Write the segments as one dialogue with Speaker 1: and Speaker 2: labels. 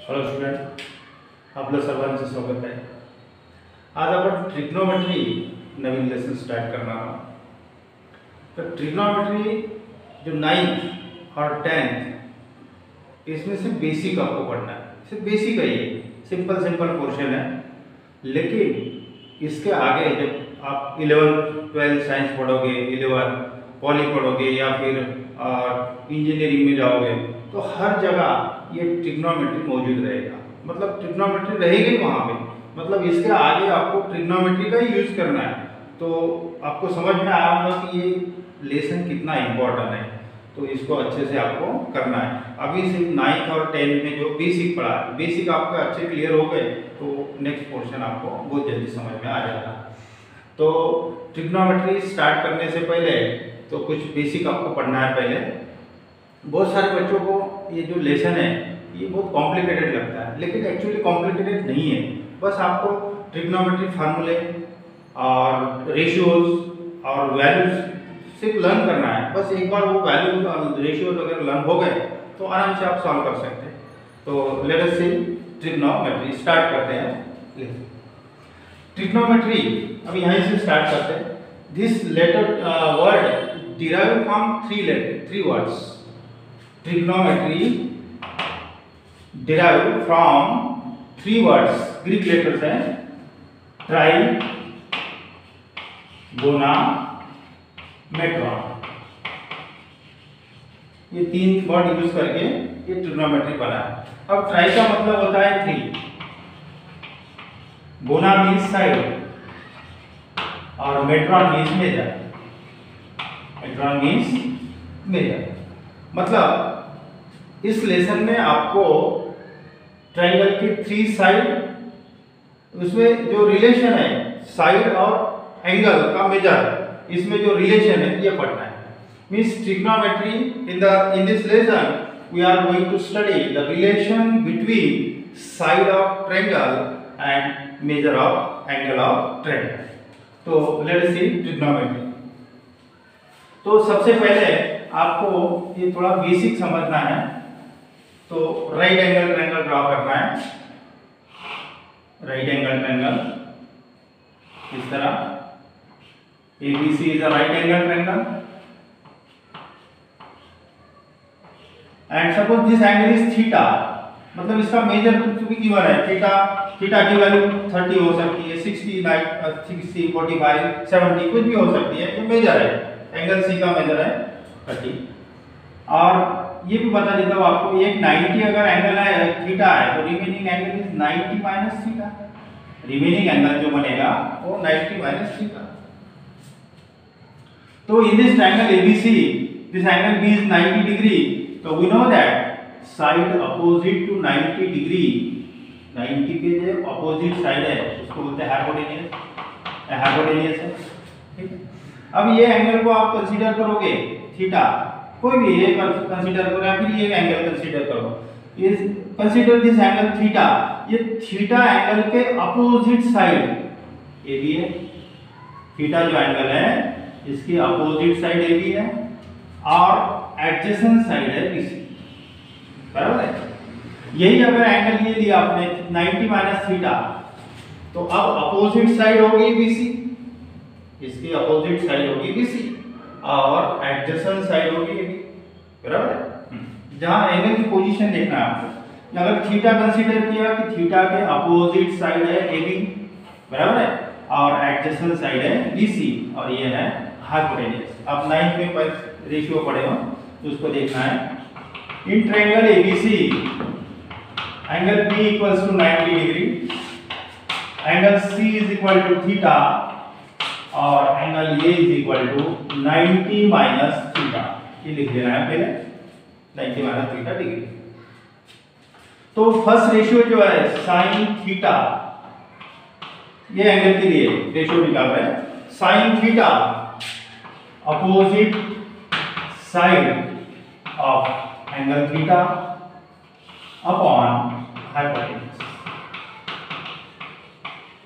Speaker 1: Hello student, आपलं सर्वांचं स्वागत आहे. आज आपण ट्रिग्नोमेट्री नवीन लेसन स्टार्ट करणार आहोत. तो ट्रिग्नोमेट्री जो 9th और 10th इसमें से बेसिक आपको पढ़ना है. सिर्फ बेसिक है, ये सिंपल पोर्शन है. लेकिन इसके आगे जब आप 11th 12th साइंस पढ़ोगे, 11th पॉली पढ़ोगे या फिर इंजीनियरिंग में जाओगे तो हर जगह ये ट्रिग्नोमेट्री मौजूद रहेगा. मतलब ट्रिग्नोमेट्री रहेगी वहाँ पे. मतलब इसके आगे आपको ट्रिग्नोमेट्री का यूज करना है. तो आपको समझ में आया होगा कि ये लेसन कितना इम्पोर्टेंट है. तो इसको अच्छे से आपको करना है. अभी सिर्फ 9th और 10th में जो बेसिक पढ़ा है, बेसिक आपका अच्छे क्लियर हो गए तो नेक्स्ट पोर्शन आपको बहुत जल्दी समझ में आ जाएगा. तो ट्रिग्नोमेट्री स्टार्ट करने से पहले तो कुछ बेसिक आपको पढ़ना है. पहले बहुत सारे बच्चों को ये जो लेसन है ये बहुत कॉम्प्लिकेटेड लगता है, लेकिन एक्चुअली कॉम्प्लिकेटेड नहीं है. बस आपको ट्रिग्नोमेट्री फार्मूले और रेशियोज और वैल्यूज सिर्फ लर्न करना है. बस एक बार वो वैल्यूज और रेशियोज वगैरह लर्न हो गए तो आराम से आप सॉल्व कर सकते हैं. तो let us see trigonometry start करते हैं. ट्रिग्नोमेट्री अभी यहीं से स्टार्ट करते हैं. This letter word derive from three words. Trigonometry derive from 3 words. Greek letters हैं ट्राई, गोना, मेट्रॉन. ये 3 वर्ड यूज करके ये ट्रिग्नोमेट्री बना है. अब ट्राई का मतलब होता है 3, गोना मीन्स साइड और metron means measure. Metron means measure. मतलब इस लेसन में आपको ट्रायंगल के 3 साइड, उसमें जो रिलेशन है साइड और एंगल का मेजर, इसमें जो रिलेशन है ये पढ़ना है. Means trigonometry in this lesson we are going to study the relation between side of triangle and measure of angle of triangle. तो लेट अस सी ट्रिग्नोमेट्री. तो सबसे पहले आपको ये थोड़ा बेसिक समझना है. तो राइट एंगल ट्रायंगल ड्रॉ करना है. राइट एंगल ट्रायंगल इस तरह. ABC is a right angle triangle and suppose this angle is theta. मतलब इसका मेजर कुछ भी गिवन है. थीटा की वैल्यू 30 हो सकती है, 60, 45, 70 कुछ भी हो सकती है. ये मेजर है. एंगल C का मेजर है 30. और ये भी बता देता हूँ आपको, एक 90 अगर एंगल है थीटा है तो remaining angle is 90 minus theta. Remaining angle जो बनेगा वो 90 माइनस थीटा. तो in this triangle ABC this angle B is 90 degree. तो we know that side opposite to 90 degree, 90 के जो अपोजिट साइड है उसको बोलते हैं हाइपोटेन्यूस. हाइपोटेन्यूस है. ठीक है. अब ये एंगल को आप कंसीडर करोगे थीटा, कोई भी एक कंसीडर करो या फिर ये एंगल कंसीडर करो. ये कंसीडर दिस एंगल थीटा. ये थीटा एंगल के अपोजिट साइड ए बी है. थीटा जो एंगल है इसकी अपोजिट साइड ए बी है और एडजेसेंट साइड है बी सी. बराबर है. यही अगर एंगल ये लिया आपने 90 माइनस थीटा, तो अब अपोजिट साइड होगी बी सी, इसकी अपोजिट साइड होगी बी सी और एडजेसेंट साइड होगी ए बी. बराबर है. जहां एंगल की पोजीशन देखना है आपको. अगर थीटा कंसीडर किया कि थीटा के अपोजिट साइड है ए बी, बराबर है, और एडजेसेंट साइड है बी सी और ये है हाइपोटेन्यूस. आप 9th में पर रेशियो पढ़े हो तो उसको देखना है. In triangle ABC angle B equals to 90 degree, angle C is equal to theta और angle A is equal to 90 minus theta. ये लिख देना है पहले 90 माइनस थीटा डिग्री. तो फर्स्ट रेशियो जो है साइन थीटा, ये एंगल के लिए रेशियो निकाल रहे हैं. Sign theta opposite side of angle theta upon hypotenuse.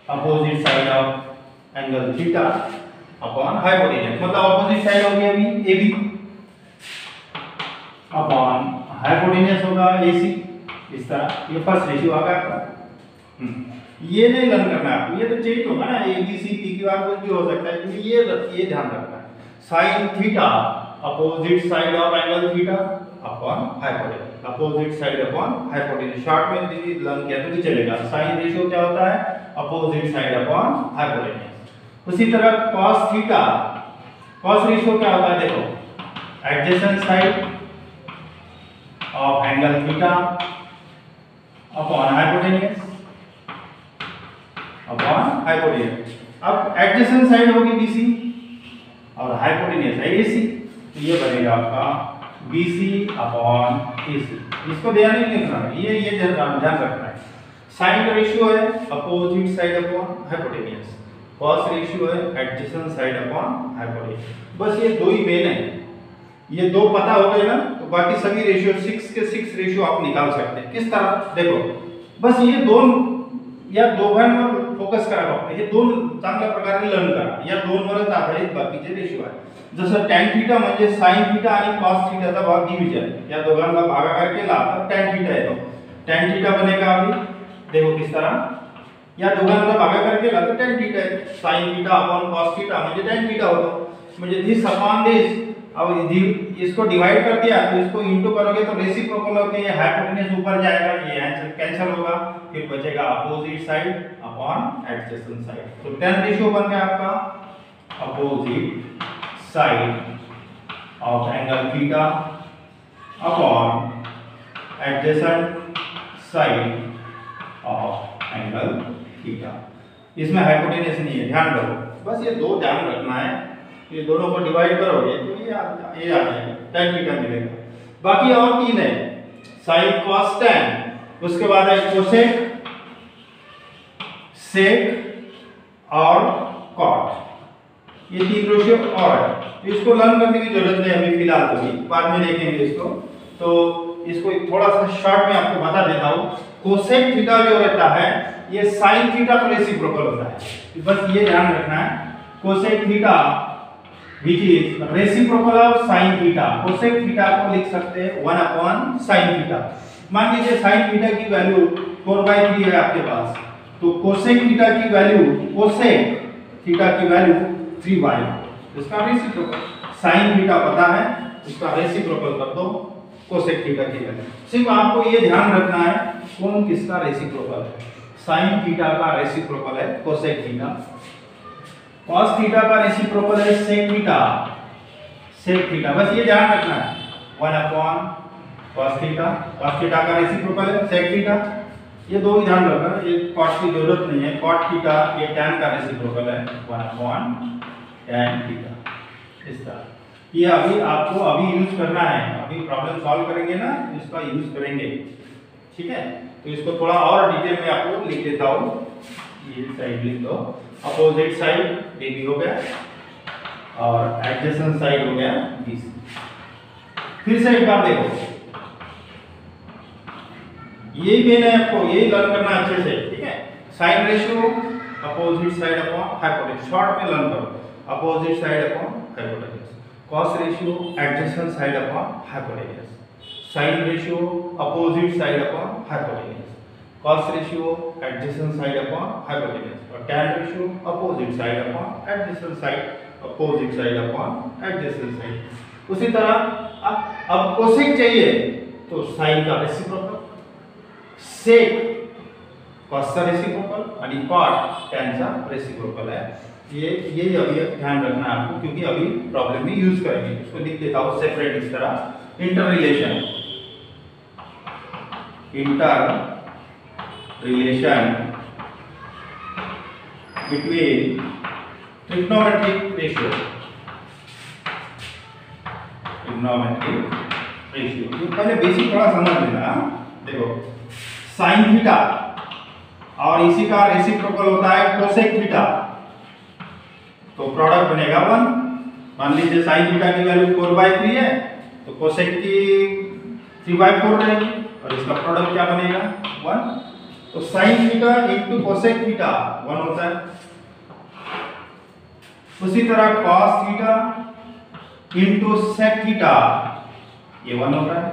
Speaker 1: Opposite side of angle theta upon hypotenuse. मतलब अपोजिट साइड हो गया अभी AB अपॉन हाइपोटेन्यूस होगा AC. इस तरह ये फर्स्ट रेशियो आ गया आपका। ये नहीं लर्न करना है आपको, ये तो चेंज होगा ना, A B C P Q R कुछ भी हो सकता है, ये ध्यान रखना है। Sine theta opposite side of angle theta upon hypotenuse, opposite side upon hypotenuse. Short में भी लर्न किया तो भी चलेगा। साइन रेशियो क्या होता है, अपोजिट साइड अपॉन हाइपोटेन्यूज। उसी तरह cos थीटा, cos रेशियो क्या होता है, देखो adjacent side of angle theta upon hypotenuse, upon hypotenuse. अब एडजेसेंट साइड होगी BC और हाइपोटेन्यूज है AC, तो ये बनेगा आपका BC अपॉन AC। इसको ध्यान नहीं रखना है, ये ध्यान रखना है। साइन का रेशियो है opposite side upon hypotenuse, cos ratio है एडजेसेंट साइड अपॉन हाइपोटेन्यूज। बस ये दो ही मेन है, ये दो पता हो गए ना, तो बाकी सभी रेशियो 6 के 6 रेशियो आप निकाल सकते हैं। किस तरह, देखो बस ये दोन या दोघांवर फोकस करा फक्त, हे दोन चांगल्या प्रकारे लर्न करा, या दोनवरच आधारित बाकीचे रेशियो आहे। जसं tan थीटा म्हणजे sin थीटा आणि cos थीटाचा भाग डिवीजन, या दोघांना भागाकार केला तर tan थीटा येतो। tan थीटा बनेगा अभी देखो किस तरह, या दोघांना भागाकार केला तर tan थीटा येतो। sin theta upon cos theta म्हणजे tan थीटा होतो, म्हणजे दिस अपॉन दिस। अब इसको डिवाइड कर दिया तो इसको इंटू करोगे तो रेसिप्रोकल होके ये हाइपोटेन्यूज ऊपर जाएगा, ये आंसर कैंसिल होगा, फिर बचेगा opposite side upon adjacent side. तो tan रेशियो बन गया आपका opposite side of angle theta upon adjacent side of angle theta. इसमें हाइपोटेन्यूज नहीं है, ध्यान रखो, बस ये दो ध्यान रखना है। ये दोनों को डिवाइड करोगे तो ये आ जाएगा, tan थीटा मिलेगा। बाकी और तीन है, sin cos tan, उसके बाद है कोसेक, सेक और कॉट। ये तीन रेशियो और है, तो इसको लर्न करने की जरूरत नहीं अभी फिलहाल, तो बाद में देखेंगे इसको। तो इसको थोड़ा सा शॉर्ट में आपको बता देता हूँ। कोसेक थीटा जो रहता है ये sin थीटा का रेसिप्रोकल होता है, बस ये ध्यान रखना है। Cosec theta which is reciprocal of sin theta, cosec theta को लिख सकते हैं 1 upon sin थीटा। मान लीजिए sin थीटा की वैल्यू 4/3 है आपके पास, तो कोसेक थीटा की वैल्यू, कोसेक थीटा की वैल्यू 3/, इसका रेसिप्रोकल। sin थीटा पता है, इसका रेसिप्रोकल कर दो कोसेक थीटा की वैल्यू। सिर्फ आपको ये ध्यान रखना है कौन किसका रेसिप्रोकल है। sin थीटा का रेसिप्रोकल है कोसेक थीटा, cos थीटा का रेसिप्रोकल है sec थीटा, sec थीटा, बस ये ध्यान रखना है 1 upon cos theta, cos theta का रेसिप्रोकल है sec थीटा। ये दो ही ध्यान रखना, ये cot की जरूरत नहीं है। cot थीटा ये tan का रेसिप्रोकल है 1 अपॉन tan थीटा। इस तरह ये अभी आपको अभी यूज करना है, अभी प्रॉब्लम सॉल्व करेंगे ना इसका यूज करेंगे, ठीक है। तो इसको थोड़ा और डिटेल में आपको लिख देता हूँ, ये साइड लिख दो, अपोजिट साइड AB हो गया और एडजेसेंट साइड हो गया BC। फिर से एक बार देखो, यही मेन है, आपको यही लर्न करना अच्छे से, ठीक है। Sine ratio opposite side upon hypotenuse, short में लर्न करो, opposite side upon hypotenuse. Cos ratio adjacent side upon hypotenuse, sine ratio opposite side upon hypotenuse, cos ratio adjacent side upon hypotenuse, और tan ratio opposite side upon adjacent side, opposite side upon adjacent side. उसी तरह अब cosec चाहिए तो sin का reciprocal, सेक cos का reciprocal आणि cot tan चा रेसिप्रोकल है। ये अभी ध्यान रखना है आपको, क्योंकि अभी प्रॉब्लम में यूज करेंगे। इसको लिख देता हूँ सेपरेट इस तरह, inter relation, inter relation between trigonometric ratio, trigonometric ratio। ये पहले बेसिक थोड़ा समझ लेना। देखो sin थीटा और इसी का रेसिप्रोकल होता है कोसेक थीटा, तो प्रोडक्ट बनेगा 1। मान लीजिए sin थीटा की वैल्यू 4/3 है, तो कोसेक की 3/4 रहेगी, और इसका प्रोडक्ट क्या बनेगा 1। तो sin theta into cosec theta 1 होता है। उसी तरह cos theta into sec theta ये 1 होता है,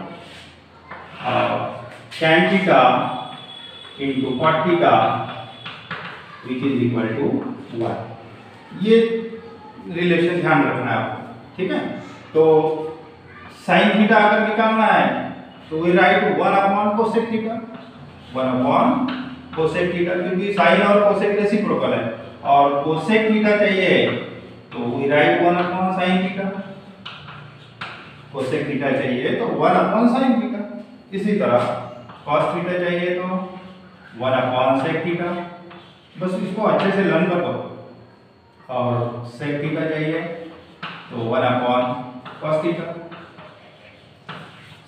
Speaker 1: और tan theta into cot theta which is equal to 1। ये रिलेशन ध्यान रखना है आपको, ठीक है। तो sin थीटा अगर निकालना है तो we write 1 upon cosec theta, 1 upon cosec theta, क्योंकि sin और कोसेक रेसिप्रोकल है, और कोसेक थीटा चाहिए तो we write 1 upon sin theta, cosec theta चाहिए तो 1 अपॉन sin थीटा। इसी तरह cos थीटा चाहिए तो 1 अपॉन sec थीटा। बस इसको अच्छे से लर्न कर दो। और sec थीटा चाहिए तो 1 upon cos theta,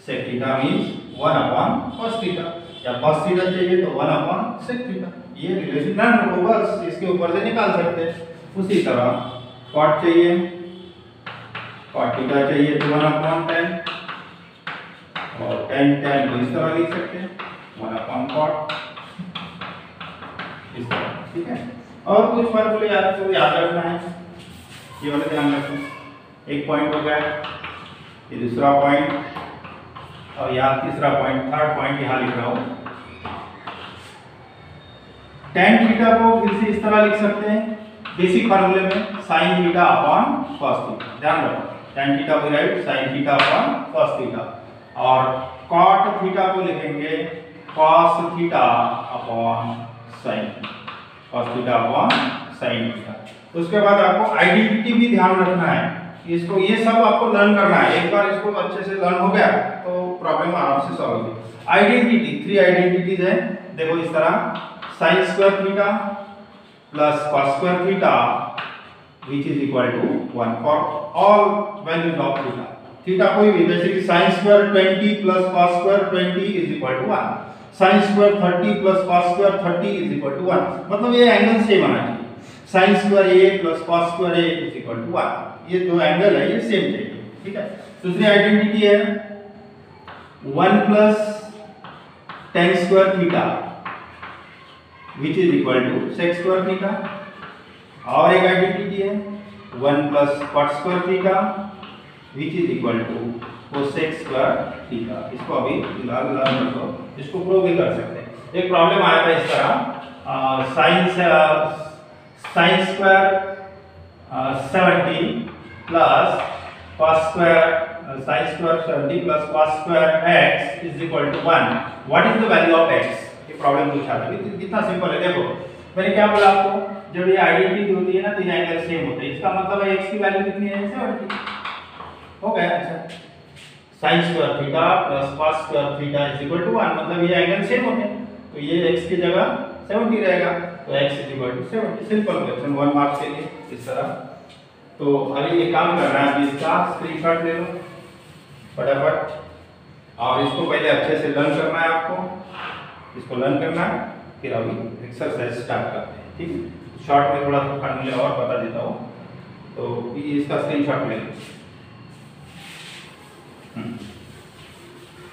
Speaker 1: sec theta means 1 upon cos theta, या cos थीटा चाहिए तो 1 अपॉन sec थीटा। ये रिलेशन लर्न करो, बस इसके ऊपर से निकाल सकते हैं। उसी तरह cot चाहिए, cot थीटा चाहिए तो 1 अपॉन tan, और tan को इस तरह लिख सकते हैं 1 अपॉन cot, इस तरह, ठीक है। और कुछ फॉर्मूले याद रखना है, ये वाला ध्यान रखो। एक पॉइंट हो गया, ये दूसरा पॉइंट, और यहाँ तीसरा पॉइंट, थर्ड पॉइंट यहाँ लिख रहा हूँ। tan थीटा को फिर से इस तरह लिख सकते हैं बेसिक फार्मूले में, sin theta upon cos theta. ध्यान रखो, tan थीटा को right sin theta upon cos theta, और cot थीटा को लिखेंगे cos theta upon sin, cos theta upon sin theta. उसके बाद आपको आइडेंटिटी भी ध्यान रखना है, इसको ये सब आपको लर्न करना है। एक बार इसको अच्छे से लर्न हो गया तो प्रॉब्लम आराम से सॉल्व होगी। आइडेंटिटी, 3 आइडेंटिटीज है, देखो इस तरह, sin square theta plus cos square theta which is equal to 1 for all values of theta। Theta कोई भी, जैसे कि sin square 20 plus cos square 20 is equal to 1, sin square 30 plus cos square 30 is equal to 1, मतलब ये angle same आना चाहिए। sin square a plus cos square a is equal to 1, ये जो एंगल है ये सेम चाहिए, ठीक है। दूसरी आइडेंटिटी है 1 plus tan square theta which is equal to sec square theta, और एक आइडेंटिटी है 1 plus cot square theta which is equal to cosec square theta. इसको अभी फिलहाल लर्न कर लो, इसको प्रूव भी कर सकते हैं। एक प्रॉब्लम आया था इस तरह, sin square 70 plus cos square sin square 70 plus cos square x is equal to 1, what is the value of x? ये प्रॉब्लम पूछा था, कितना सिंपल है। देखो मैंने क्या बोला आपको, जब ये आइडेंटिटी होती है ना तो ये एंगल सेम होता है, इसका मतलब है x की वैल्यू कितनी है, 70 हो गया। अच्छा, sin square theta plus cos square theta is equal to 1, मतलब ये एंगल सेम होते हैं, तो ये x की जगह 70 रहेगा, तो x is equal to 70। Simple question, 1 marks के लिए इस तरह। तो अभी ये काम करना है, इसका स्क्रीनशॉट ले लो फटाफट, और इसको पहले अच्छे से लर्न करना है आपको, इसको लर्न करना है, फिर अभी एक्सरसाइज स्टार्ट करते हैं, ठीक है। शॉर्ट में थोड़ा सा फार्मूले और बता देता हूँ, तो इसका स्क्रीनशॉट ले लो।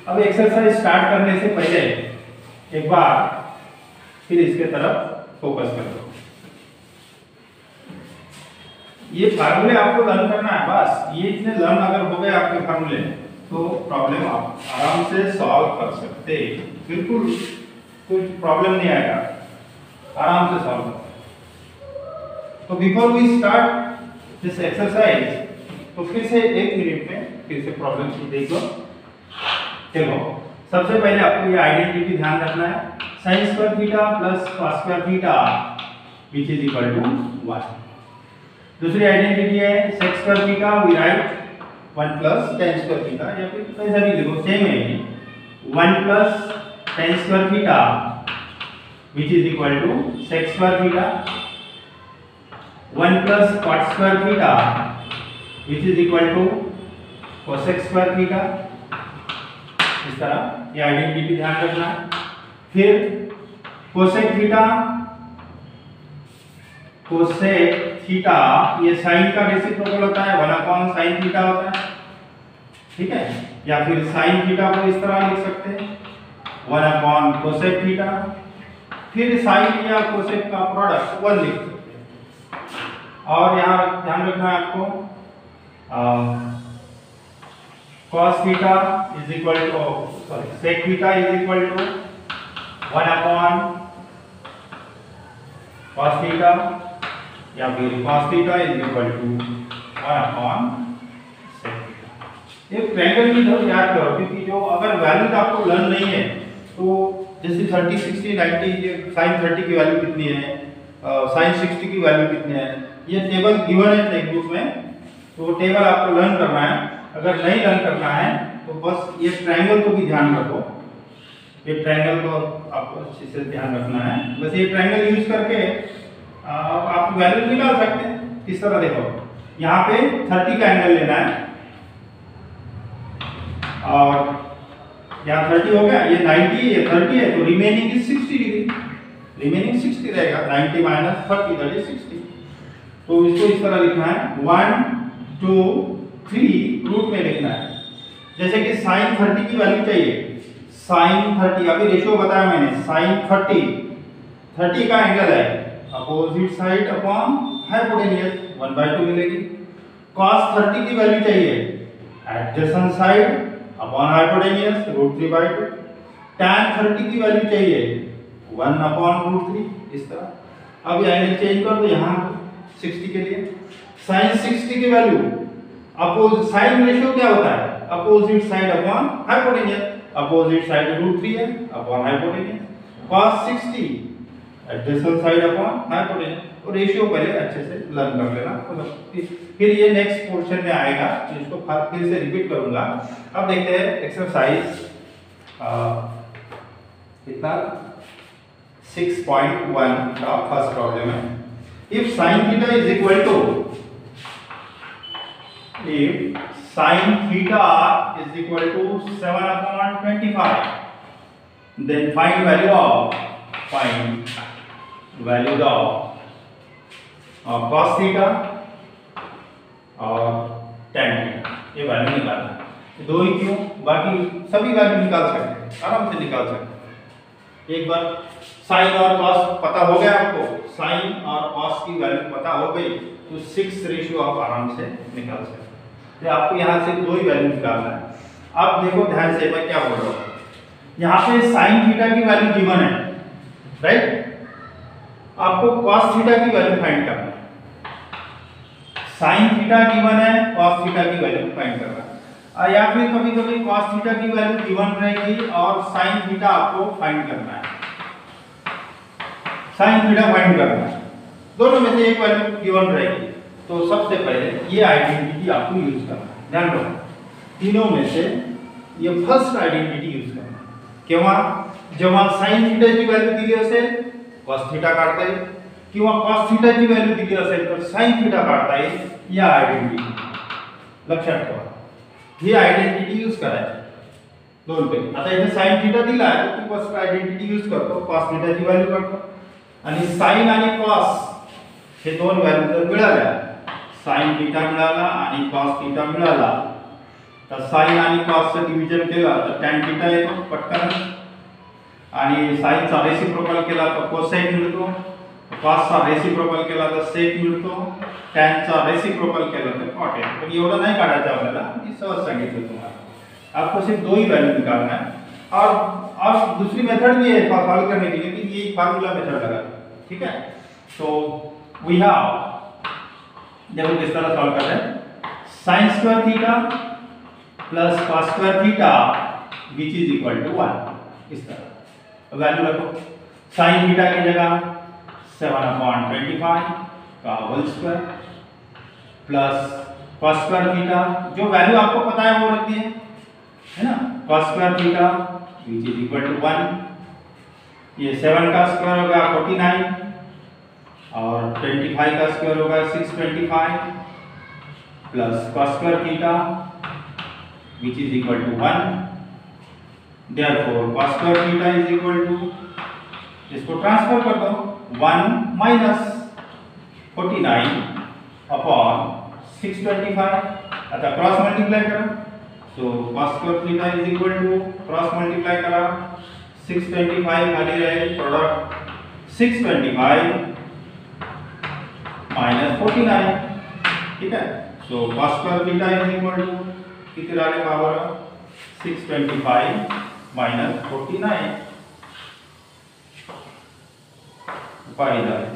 Speaker 1: अब एक्सरसाइज स्टार्ट करने से पहले एक बार फिर इसके तरफ फोकस कर लो। ये फार्मूले आपको लर्न करना है, बस ये इतने लर्न अगर हो गए आपके फार्मूले तो प्रॉब्लम आप आराम से सॉल्व कर सकते, बिल्कुल कुछ प्रॉब्लम नहीं आएगा, आराम से सॉल्व कर सकते। तो before we start this exercise, तो फिर से 1 मिनट में फिर से प्रॉब्लम की देख लो। चलो सबसे पहले आपको ये आइडेंटिटी ध्यान रखना है, sin square theta plus cos square theta which is equal to 1। दूसरी आइडेंटिटी है sec square theta, we write 1 plus tan square theta, या फिर कैसा भी लिखो सेम है, 1 plus tan square theta which is equal to sec square theta, 1 plus cot square theta which is equal to cosec square theta. इस तरह ये identity ध्यान रखना है। फिर कोसेक थीटा, कोसेक थीटा ये साइन का रेसिप्रोकल होता है, 1 अपॉन साइन थीटा होता है, ठीक है। या फिर साइन थीटा को इस तरह लिख सकते हैं 1 अपॉन कोसेक थीटा, फिर साइन या कोसेक का प्रोडक्ट 1 लिख सकते हैं। और यहाँ ध्यान रखना है आपको cos theta is equal to sec theta is equal to 1 upon cos theta या फिर cos theta is equal to 1 upon sec theta। एक ट्रायंगल की तरफ याद करो, क्योंकि जो अगर वैल्यूज आपको लर्न नहीं है तो जैसे 30 60 90 sin 30 की वैल्यू कितनी है, sin 60 की वैल्यू कितनी है, ये टेबल गिवन है टेक्स्ट बुक में, तो वो टेबल आपको लर्न करना है। अगर नहीं लर्न करना है तो बस ये ट्रायंगल को भी ध्यान रखो, ये ट्रायंगल को आपको अच्छे से ध्यान रखना है। बस ये ट्रायंगल यूज करके आप वैल्यू निकाल सकते हैं। किस तरह देखो, यहाँ पे 30 का एंगल लेना है और यहाँ 30 हो गया, ये 90 ये 30 है, तो रिमेनिंग इज 60 डिग्री, रिमेनिंग 60 रहेगा। 90 माइनस 30 दैट इज 60। तो इसको इस तरह लिखना है 1 2 3 रूट में लिखना है। जैसे कि sin 30 की वैल्यू चाहिए, sin 30 अभी रेशियो बताया मैंने, sin 30 का एंगल है अपोजिट साइड अपॉन हाइपोटेन्यूज 1/2 मिलेगी। cos 30 की वैल्यू चाहिए adjacent side upon hypotenuse √3/2। tan 30 की वैल्यू चाहिए 1/√3। इस तरह अब ये एंगल चेंज कर दो यहाँ 60 के लिए। sin 60 की वैल्यू साइन रेशियो क्या होता है, opposite side upon hypotenuse, opposite side √3 है upon hypotenuse. cos 60 adjacent side upon hypotenuse. और रेशियो पहले अच्छे से लर्न कर लेना, फिर ये नेक्स्ट पोर्शन में आएगा, इसको फिर से रिपीट करूंगा। अब देखते हैं एक्सरसाइज कितना 6.1 का फर्स्ट प्रॉब्लम है। If sin theta is equal to if sin theta is equal to 7/25, then find value of cos theta और tan theta। ये वैल्यू निकालना है, दो ही क्यों, बाकी सभी वैल्यू निकाल सकते हैं, आराम से निकाल सकते हैं। एक बार sin और cos पता हो गया आपको, sin और cos की वैल्यू पता हो गई तो 6 रेशियो आप आराम से निकाल सकते हैं। तो आपको यहाँ से दो ही वैल्यू निकालना है। अब देखो ध्यान से, मैं क्या बोल रहा हूँ, यहाँ पे sin थीटा की वैल्यू गिवन है, राइट। आपको cos थीटा की वैल्यू फाइंड करना है। sin थीटा गिवन है, cos थीटा की वैल्यू फाइंड करना है। या फिर कभी कभी cos थीटा की वैल्यू गिवन रहेगी और sin थीटा आपको फाइंड करना है, sin थीटा फाइंड करना है। दोनों में से एक वैल्यू गिवन रहेगी, तो सबसे पहले ये आइडेंटिटी आपको यूज करना है। ध्यान रखो, तीनों में से ये फर्स्ट आइडेंटिटी यूज करना है। किंवा जेव्हा sin थीटा की वैल्यू दिली असेल cos थीटा काढता येईल, किंवा cos थीटा की वैल्यू दिली असेल तर sin थीटा काढता येईल। या आइडेंटिटी लक्षात ठेवा, ही आइडेंटिटी यूज करायची दोन पैकी। आता इथे sin थीटा दिला आहे तर तू फर्स्ट आइडेंटिटी यूज करतो, cos थीटा ची वैल्यू काढतो आणि sin आणि cos हे दोन वैल्यू जर मिळाल्या, sin थीटा मिळाला आणि cos थीटा मिळाला, तर sin आणि cos चं डिवीजन केलं तर tan थीटा येतो पटकन, आणि sin चा रेसिप्रोकल केला तर cosine मिळतो, cos चा रेसिप्रोकल केला तर sec मिळतो, tan चा रेसिप्रोकल केला तर cot येतो। पण एवढं नाही काढायचं आपल्याला, मी सहज सांगितलं तुम्हाला। आपको सिर्फ दो ही वैल्यू निकालना है, और दूसरी मेथड भी है सॉल्व करने के लिए, कि ये फार्मूला मेथड लगा, ठीक है। तो वी हैव, देखो किस तरह सॉल्व कर रहे हैं, sin square theta plus cos square theta which is equal to 1। इस तरह वैल्यू रखो, sin थीटा की जगह 7/25 का whole square plus cos square theta, जो वैल्यू आपको पता है वो रख दिए, है ना। cos square theta which is equal to 1, ये 7 का स्क्वायर होगा 49 और 25 का स्क्वायर होगा 625 plus cos square theta which is equal to 1। Therefore cos square theta is equal to, इसको ट्रांसफर कर दो, 1 माइनस 49 अपॉन 625। आता क्रॉस मल्टीप्लाई करा, so cos square theta is equal to, cross multiply करा 625 खाली रहे प्रोडक्ट 625 माइनस 49, ठीक है। So cos square theta is equal to किती राहिले पावर 625 माइनस 49 पाई झाले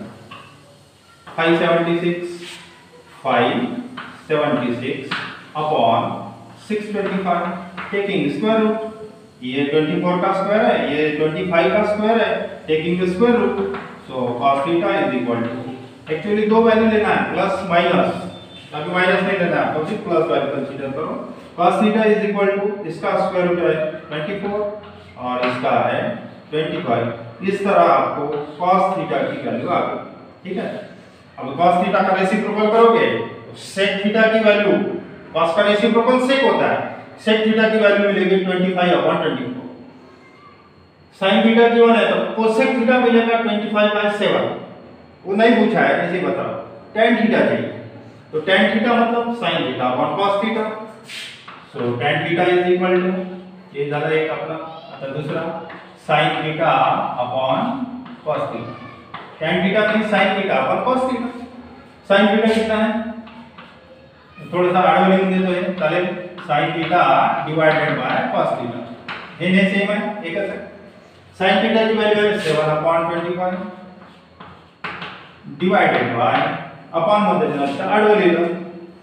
Speaker 1: 576 अपॉन 625 टेकिंग स्क्वायर रूट। ये 24 का स्क्वायर है, ये 25 का स्क्वायर है, taking the square root. So cos theta is equal to, actually दो वैल्यू लेना है प्लस माइनस, अभी माइनस नहीं लेना है तो सिर्फ प्लस वैल्यू कंसीडर करो। cos theta is equal to, इसका स्क्वायर रूट है 24 और इसका है 25। इस तरह आपको cos थीटा की वैल्यू आ गई, ठीक है। अब cos थीटा का रेसिप्रोकल करोगे तो sec थीटा की वैल्यू, cos का रेसिप्रोकल sec होता है, sec थीटा की वैल्यू मिलेगी 25/24। sin थीटा की 1 है तो cosec थीटा मिलेगा 25/7। वो नहीं पूछा है, ऐसे बताओ। tan थीटा चाहिए तो tan थीटा मतलब sin theta upon cos theta. So tan theta is equal to, ये ज्यादा एक अपना, अच्छा दूसरा sin theta upon cos theta. tan theta means sin theta upon cos theta. sin theta कितना है, थोड़ा सा आडवा लिख दे तो ये चालेल, sin theta divided by cos theta. हे ने सेम है, एकच आहे। sin थीटा की वैल्यू है 7/25 डिवाइडेड बाय अपॉन मध्ये नसतं आडवं लिहिलं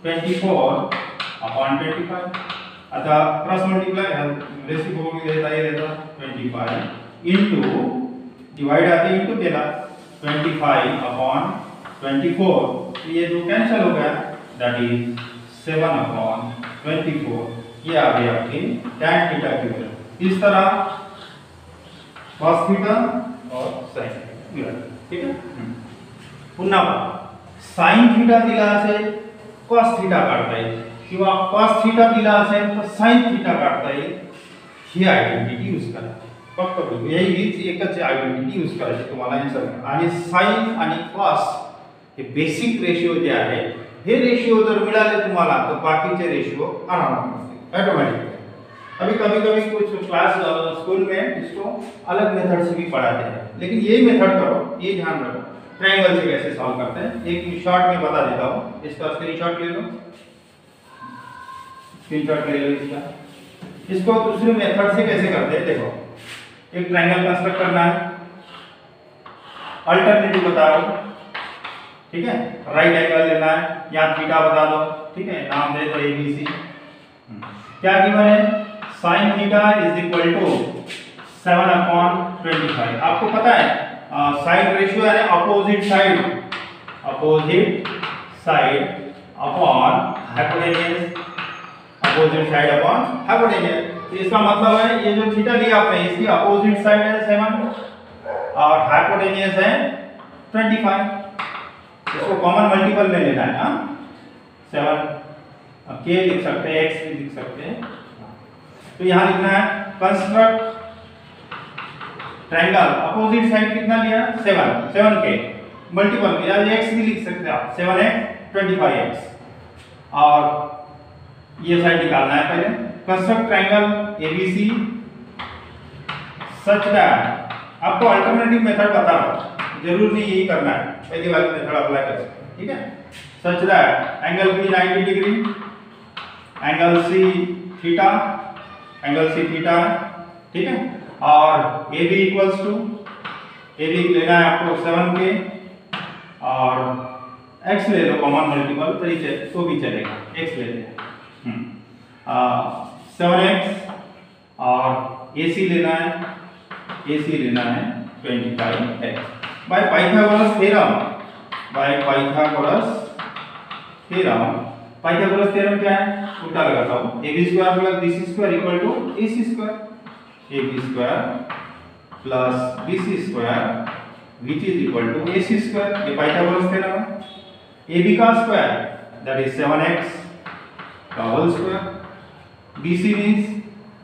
Speaker 1: 24/25। आता क्रॉस मल्टीप्लाय रेसिप्रोकल घेता येईल 25 इनटू डिवाइड आते इनटू केला 25/24, तो ये जो कैंसिल हो गया दैट इज 7/24। ये आ गई आपकी tan थीटा की वैल्यू। इस तरह cos थीटा और sin थीटा, ठीक है। पुन्हा sin थीटा दिला असेल cos थीटा काढता येईल किंवा cos थीटा दिला असेल तर sin थीटा काढता येईल। ही आयडेंटिटी यूज करा, फक्त हीच एकच आयडेंटिटी यूज करायची तुम्हाला आन्सर। आणि sin आणि cos हे बेसिक रेशियो जे आहे, हे रेशियो जर मिळाले तुम्हाला तर बाकीचे रेशियो आरामात मिळतील ऑटोमेटिक। अभी कभी कुछ क्लास स्कूल में इसको अलग मेथड से भी पढ़ाते हैं, लेकिन ये मेथड करो, ये ध्यान रखो ट्रायंगल से कैसे सॉल्व करते हैं। एक शॉर्ट में बता देता हूँ, इसका स्क्रीनशॉट ले लो, स्क्रीनशॉट ले लो इसका। इसको दूसरे मेथड से कैसे करते हैं देखो। एक ट्रायंगल कंस्ट्रक्ट करना है, अल्टरनेटिव बता रहा हूँ, ठीक है। राइट एंगल लेना है, यहाँ थीटा बता दो, ठीक है, नाम दे दो ABC। क्या गिवन है, sin theta is equal to 7/25। आपको पता है साइड रेशियो है opposite side upon hypotenuse, opposite side upon hypotenuse. इसका मतलब है ये जो थीटा लिया आपने, इसकी अपोजिट साइड है 7 और हाइपोटेन्यूज है 25। इसको कॉमन मल्टीपल में लेना है ना, 7 k लिख सकते हैं, x भी लिख सकते हैं। तो यहाँ लिखना है कंस्ट्रक्ट ट्रायंगल, अपोजिट साइड कितना लिया 7 के मल्टीपल में, या x भी लिख सकते हैं आप 7x 25x, और ये साइड निकालना है पहले। Construct triangle ABC such that, आपको अल्टरनेटिव मेथड बता रहा हूं, जरूर नहीं यही करना है, पहली वाली मेथड अप्लाई कर सकते हैं, ठीक है। Such that angle B 90 degree, angle C theta, angle C theta है, ठीक है। और AB इक्वल्स टू, AB लेना है आपको 7k और x ले लो कॉमन मल्टीपल, तो भी चलेगा, x ले लें 7x, और AC लेना है 25x by Pythagoras theorem. Pythagoras theorem क्या है, उल्टा लगाता हूँ, AB² plus BC² equal to AC², AB² plus BC² which is equal to AC²। ये पाइथागोरस थ्योरम है। AB का स्क्वायर दैट इज 7x का whole square, BC means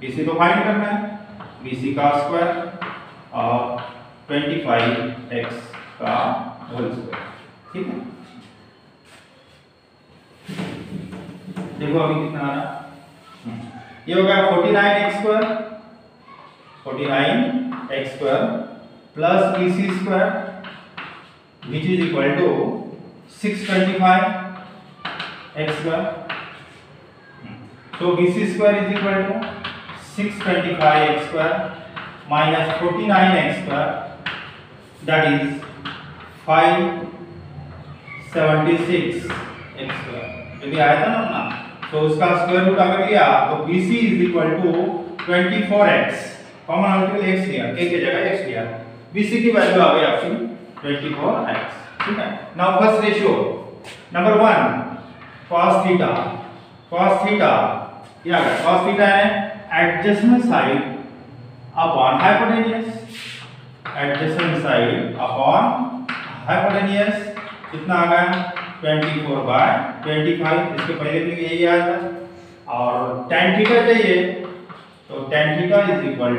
Speaker 1: BC तो फाइंड करना है, BC का स्क्वायर और 25x का होल स्क्वायर, ठीक है। देखो अभी कितना आ रहा, ये हो गया 49x² plus BC² which is equal to 625x²। So BC square is equal to 625x square minus 49x square, that is 576x square। यदि आया था ना अपना, तो उसका स्क्वायर रूट अगर लिया तो BC is equal to 24x, common multiple x लिया, k की जगह x लिया, BC की वैल्यू आ गई आपकी 24x। ठीक है। Now first ratio number 1 cos theta, cos theta क्या है? cos थीटा है adjacent side upon hypotenuse, adjacent side upon hypotenuse कितना आ गया 24/25, इसके पहले भी यही आया था। और tan थीटा चाहिए तो tan theta is equal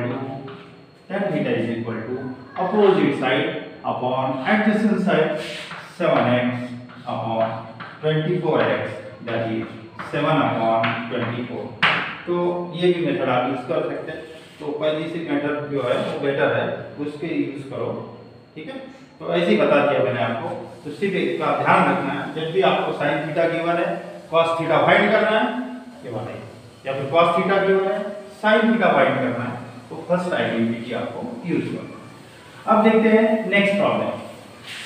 Speaker 1: to opposite side upon adjacent side 7x upon 24x, that is 7/24। तो ये भी मेथड आप यूज कर सकते हैं। तो पहली से मेथड जो है वो बेटर है, उसके यूज करो। ठीक है। तो ऐसे ही बता दिया मैंने आपको, तो सिर्फ इसका ध्यान रखना है, जब भी आपको sin थीटा गिवन है cos थीटा फाइंड करना है केवल है, या फिर cos थीटा गिवन है sin थीटा फाइंड करना है, तो फर्स्ट आइडेंटिटी आपको यूज करना। अब देखते हैं नेक्स्ट प्रॉब्लम।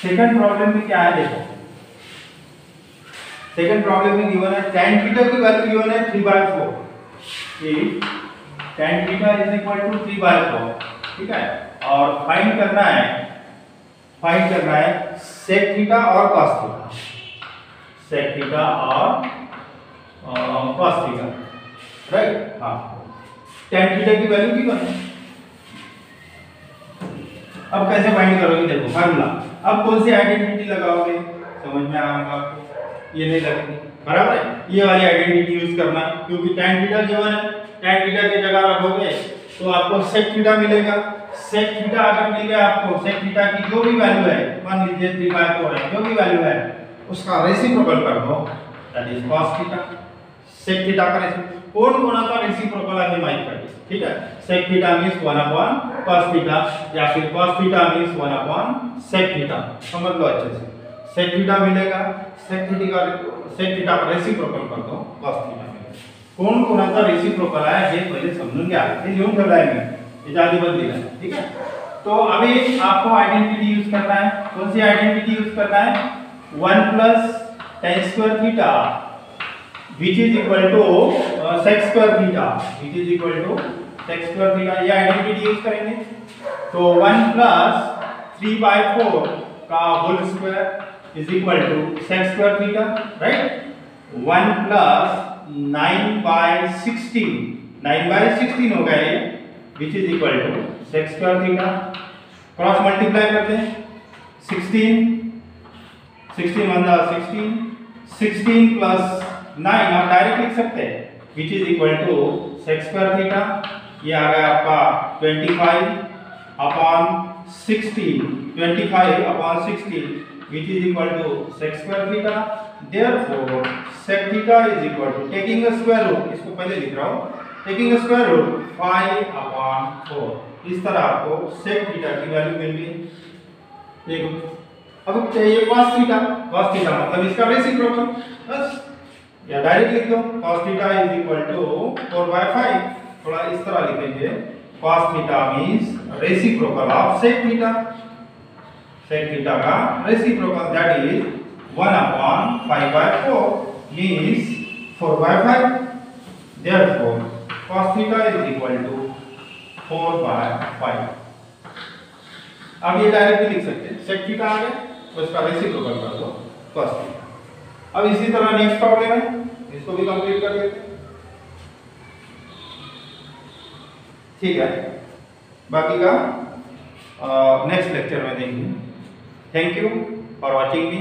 Speaker 1: सेकंड प्रॉब्लम में क्या है, देखो सेकंड प्रॉब्लम में गिवन है tan थीटा की वैल्यू गिवन है 3/4, कि tan theta is equal to 3/4। ठीक है। और फाइंड करना है sec थीटा और cos थीटा, sec थीटा और cos थीटा, राइट। हाँ, tan थीटा की वैल्यू गिवन है। अब कैसे फाइंड करोगे, देखो फार्मूला। अब कौन सी आइडेंटिटी लगाओगे, समझ में आएगा आपको, ये नहीं लगेगी, बराबर है। ये वाली आइडेंटिटी यूज करना, क्योंकि tan थीटा गिवन है, tan थीटा की जगह रखोगे तो आपको sec थीटा मिलेगा। sec थीटा अगर मिल गया आपको, sec थीटा की जो भी वैल्यू है, मान लीजिए 3/4 है, जो भी वैल्यू है उसका रेसिप्रोकल कर दो, that is cos theta. sec theta का कौन का रेसिप्रोकल आगे माइक कर। ठीक है। sec theta means 1/cos theta, या फिर cos theta means 1/sec theta, समझ लो अच्छे से। sec थीटा मिलेगा, sec थीटा का रेसिप्रोकल कर दो, cos थीटा मिलेगा। कौन का रेसिप्रोकल है ये पहले समझूंगे, ये यूं कराएंगे, ये ज्यादा बदली है। ठीक है। तो अभी आपको आइडेंटिटी यूज करना है, कौन सी आइडेंटिटी यूज करना है, 1 + tan square theta which is equal to sec square theta, which is equal to sec square theta, ये आइडेंटिटी यूज करेंगे। तो 1 + 3/4 का whole square is equal to sec square theta, right. 1 + 9/16 हो गया ये, which is equal to sec square theta. Cross multiply करते हैं, 16 + 9 आप डायरेक्ट लिख सकते हैं, which is equal to sec square theta. ये आ गया आपका 25/16, which is equal to sec square theta. Therefore sec theta is equal to, taking a square root, इसको पहले लिख रहा हूँ, taking a square root 5/4। इस तरह आपको sec थीटा की वैल्यू मिल गई। देखो अब चाहिए cos थीटा मतलब इसका रेसिप्रोकल, बस या डायरेक्ट लिख दो, cos theta is equal to 4/5। थोड़ा इस तरह लिखेंगे, cos theta means reciprocal of sec theta का reciprocal, that is 1/5/4 means 4/5। Therefore cos theta is equal to 4/5। अब ये डायरेक्ट भी लिख सकते हैं, sec थीटा आ गया तो इसका रेसिप्रोकल कर दो, cos थीटा। अब इसी तरह नेक्स्ट प्रॉब्लम है, इसको भी कंप्लीट कर लेते हैं। ठीक है, बाकी का नेक्स्ट लेक्चर में देखेंगे। Thank you for watching me.